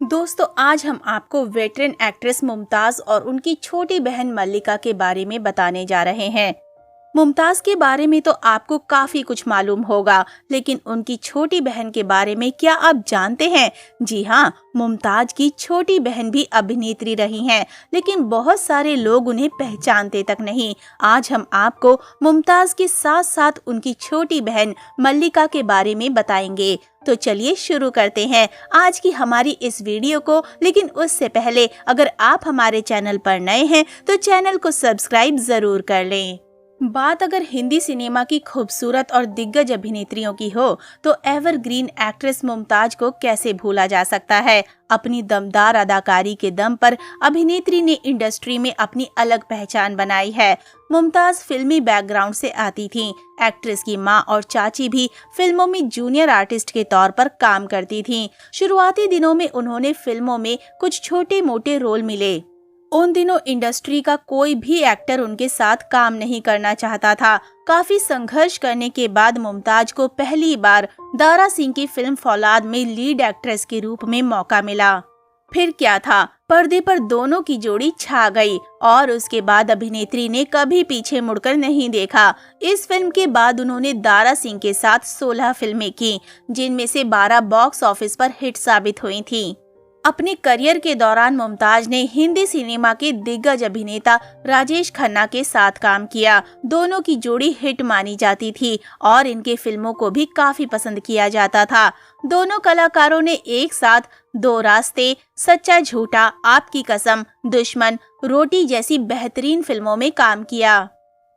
दोस्तों, आज हम आपको वेटरन एक्ट्रेस मुमताज और उनकी छोटी बहन मल्लिका के बारे में बताने जा रहे हैं। मुमताज के बारे में तो आपको काफी कुछ मालूम होगा, लेकिन उनकी छोटी बहन के बारे में क्या आप जानते हैं? जी हाँ, मुमताज की छोटी बहन भी अभिनेत्री रही हैं, लेकिन बहुत सारे लोग उन्हें पहचानते तक नहीं। आज हम आपको मुमताज के साथ साथ उनकी छोटी बहन मल्लिका के बारे में बताएंगे। तो चलिए शुरू करते हैं आज की हमारी इस वीडियो को। लेकिन उससे पहले अगर आप हमारे चैनल पर नए हैं तो चैनल को सब्सक्राइब जरूर कर लें। बात अगर हिंदी सिनेमा की खूबसूरत और दिग्गज अभिनेत्रियों की हो तो एवरग्रीन एक्ट्रेस मुमताज को कैसे भूला जा सकता है। अपनी दमदार अदाकारी के दम पर अभिनेत्री ने इंडस्ट्री में अपनी अलग पहचान बनाई है। मुमताज फिल्मी बैकग्राउंड से आती थीं। एक्ट्रेस की मां और चाची भी फिल्मों में जूनियर आर्टिस्ट के तौर पर काम करती थीं। शुरुआती दिनों में उन्होंने फिल्मों में कुछ छोटे मोटे रोल मिले। उन दिनों इंडस्ट्री का कोई भी एक्टर उनके साथ काम नहीं करना चाहता था। काफी संघर्ष करने के बाद मुमताज को पहली बार दारा सिंह की फिल्म फौलाद में लीड एक्ट्रेस के रूप में मौका मिला। फिर क्या था, पर्दे पर दोनों की जोड़ी छा गई और उसके बाद अभिनेत्री ने कभी पीछे मुड़कर नहीं देखा। इस फिल्म के बाद उन्होंने दारा सिंह के साथ 16 फिल्में की, जिनमें से 12 बॉक्स ऑफिस पर हिट साबित हुई थीं। अपने करियर के दौरान मुमताज ने हिंदी सिनेमा के दिग्गज अभिनेता राजेश खन्ना के साथ काम किया। दोनों की जोड़ी हिट मानी जाती थी और इनके फिल्मों को भी काफी पसंद किया जाता था। दोनों कलाकारों ने एक साथ दो रास्ते, सच्चा झूठा, आपकी कसम, दुश्मन, रोटी जैसी बेहतरीन फिल्मों में काम किया।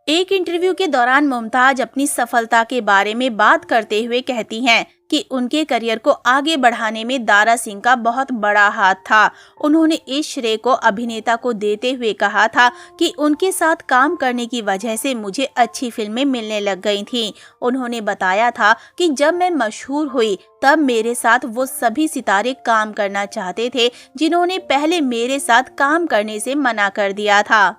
एक इंटरव्यू के दौरान मुमताज अपनी सफलता के बारे में बात करते हुए कहती हैं कि उनके करियर को आगे बढ़ाने में दारा सिंह का बहुत बड़ा हाथ था। उन्होंने इस श्रेय को अभिनेता को देते हुए कहा था कि उनके साथ काम करने की वजह से मुझे अच्छी फिल्में मिलने लग गई थीं। उन्होंने बताया था कि जब मैं मशहूर हुई तब मेरे साथ वो सभी सितारे काम करना चाहते थे जिन्होंने पहले मेरे साथ काम करने से मना कर दिया था।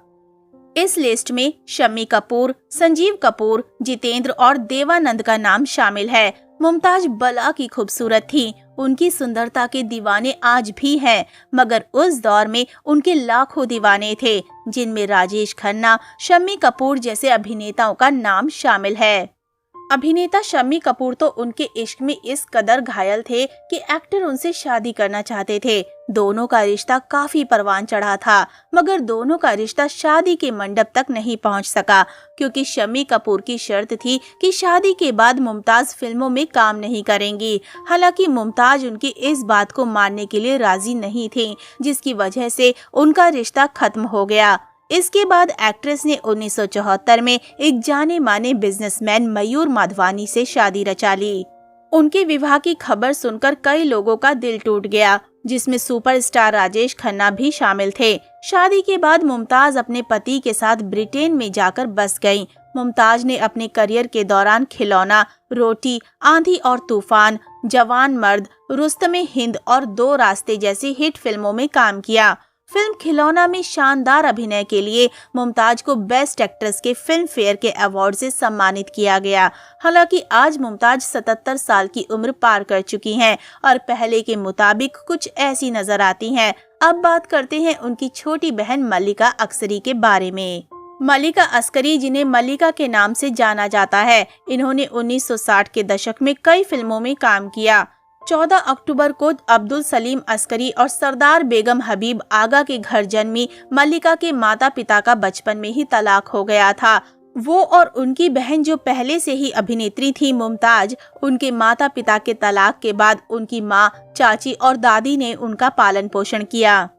इस लिस्ट में शम्मी कपूर, संजीव कपूर, जितेंद्र और देवानंद का नाम शामिल है। मुमताज बला की खूबसूरत थी। उनकी सुंदरता के दीवाने आज भी हैं, मगर उस दौर में उनके लाखों दीवाने थे, जिनमें राजेश खन्ना, शम्मी कपूर जैसे अभिनेताओं का नाम शामिल है। अभिनेता शम्मी कपूर तो उनके इश्क में इस कदर घायल थे कि एक्टर उनसे शादी करना चाहते थे। दोनों का रिश्ता काफी परवान चढ़ा था, मगर दोनों का रिश्ता शादी के मंडप तक नहीं पहुंच सका, क्योंकि शम्मी कपूर की शर्त थी कि शादी के बाद मुमताज फिल्मों में काम नहीं करेंगी। हालांकि मुमताज उनकी इस बात को मानने के लिए राजी नहीं थी, जिसकी वजह से उनका रिश्ता खत्म हो गया। इसके बाद एक्ट्रेस ने 1974 में एक जाने माने बिजनेसमैन मयूर माधवानी से शादी रचा ली। उनके विवाह की खबर सुनकर कई लोगों का दिल टूट गया, जिसमें सुपरस्टार राजेश खन्ना भी शामिल थे। शादी के बाद मुमताज अपने पति के साथ ब्रिटेन में जाकर बस गईं। मुमताज ने अपने करियर के दौरान खिलौना, रोटी, आंधी और तूफान, जवान मर्द, रुस्तमे हिंद और दो रास्ते जैसी हिट फिल्मों में काम किया। फिल्म खिलौना में शानदार अभिनय के लिए मुमताज को बेस्ट एक्ट्रेस के फिल्म फेयर के अवार्ड से सम्मानित किया गया। हालांकि आज मुमताज 77 साल की उम्र पार कर चुकी हैं और पहले के मुताबिक कुछ ऐसी नजर आती हैं। अब बात करते हैं उनकी छोटी बहन मल्लिका अस्करी के बारे में। मल्लिका अस्करी, जिन्हें मल्लिका के नाम से जाना जाता है, इन्होंने 1960 के दशक में कई फिल्मों में काम किया। 14 अक्टूबर को अब्दुल सलीम अस्करी और सरदार बेगम हबीब आगा के घर जन्मी मल्लिका के माता पिता का बचपन में ही तलाक हो गया था। वो और उनकी बहन, जो पहले से ही अभिनेत्री थी मुमताज, उनके माता पिता के तलाक के बाद उनकी माँ, चाची और दादी ने उनका पालन पोषण किया।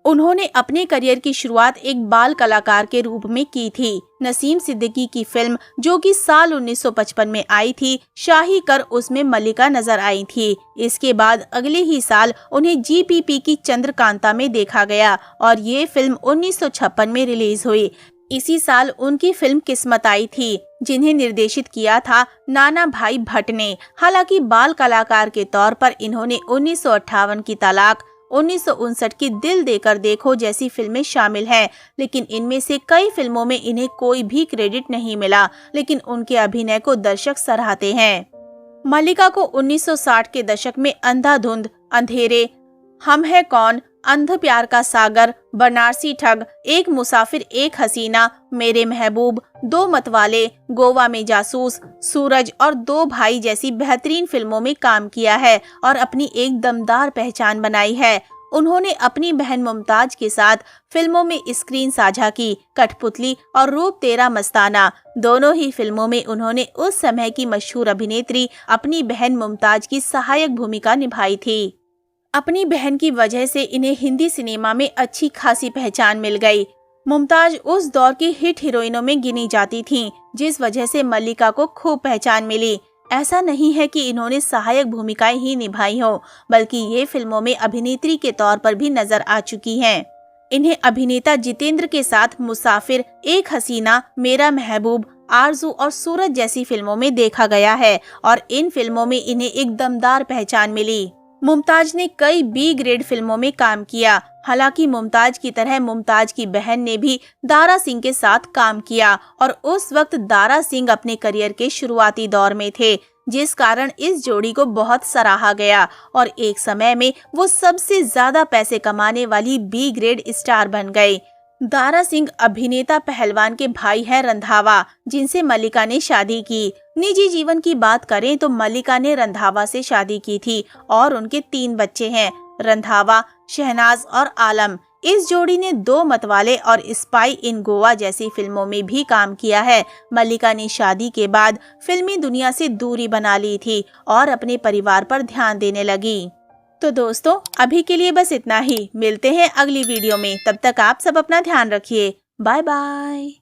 उन्होंने अपने करियर की शुरुआत एक बाल कलाकार के रूप में की थी। नसीम सिद्दीकी की फिल्म, जो कि साल 1955 में आई थी, शाही कर, उसमें मल्लिका नजर आई थी। इसके बाद अगले ही साल उन्हें जीपीपी की चंद्रकांता में देखा गया और ये फिल्म 1956 में रिलीज हुई। इसी साल उनकी फिल्म किस्मत आई थी, जिन्हें निर्देशित किया था नाना भाई भट्ट ने। हालांकि बाल कलाकार के तौर पर इन्होंने 1958 की तलाक, 1959 की दिल देकर देखो जैसी फिल्में शामिल हैं, लेकिन इनमें से कई फिल्मों में इन्हें कोई भी क्रेडिट नहीं मिला, लेकिन उनके अभिनय को दर्शक सराहते हैं। मल्लिका को 1960 के दशक में अंधाधुंध, अंधेरे, हम है कौन, अंध प्यार का सागर, बनारसी ठग, एक मुसाफिर एक हसीना, मेरे महबूब, दो मतवाले, गोवा में जासूस, सूरज और दो भाई जैसी बेहतरीन फिल्मों में काम किया है और अपनी एक दमदार पहचान बनाई है। उन्होंने अपनी बहन मुमताज के साथ फिल्मों में स्क्रीन साझा की। कठपुतली और रूप तेरा मस्ताना, दोनों ही फिल्मों में उन्होंने उस समय की मशहूर अभिनेत्री अपनी बहन मुमताज की सहायक भूमिका निभाई थी। अपनी बहन की वजह से इन्हें हिंदी सिनेमा में अच्छी खासी पहचान मिल गई। मुमताज उस दौर की हिट हीरोइनों में गिनी जाती थीं, जिस वजह से मल्लिका को खूब पहचान मिली। ऐसा नहीं है कि इन्होंने सहायक भूमिकाएं ही निभाई हो, बल्कि ये फिल्मों में अभिनेत्री के तौर पर भी नजर आ चुकी हैं। इन्हें अभिनेता जितेंद्र के साथ मुसाफिर, एक हसीना, मेरा महबूब, आरजू और सूरज जैसी फिल्मों में देखा गया है और इन फिल्मों में इन्हें एक दमदार पहचान मिली। मुमताज ने कई बी ग्रेड फिल्मों में काम किया। हालांकि मुमताज की तरह मुमताज की बहन ने भी दारा सिंह के साथ काम किया और उस वक्त दारा सिंह अपने करियर के शुरुआती दौर में थे, जिस कारण इस जोड़ी को बहुत सराहा गया और एक समय में वो सबसे ज्यादा पैसे कमाने वाली बी ग्रेड स्टार बन गए। दारा सिंह अभिनेता पहलवान के भाई हैं रंधावा, जिनसे मल्लिका ने शादी की। निजी जीवन की बात करें तो मल्लिका ने रंधावा से शादी की थी और उनके 3 बच्चे हैं, रंधावा, शहनाज और आलम। इस जोड़ी ने दो मतवाले और स्पाई इन गोवा जैसी फिल्मों में भी काम किया है। मल्लिका ने शादी के बाद फिल्मी दुनिया से दूरी बना ली थी और अपने परिवार पर ध्यान देने लगी। तो दोस्तों, अभी के लिए बस इतना ही। मिलते हैं अगली वीडियो में। तब तक आप सब अपना ध्यान रखिए। Bye bye.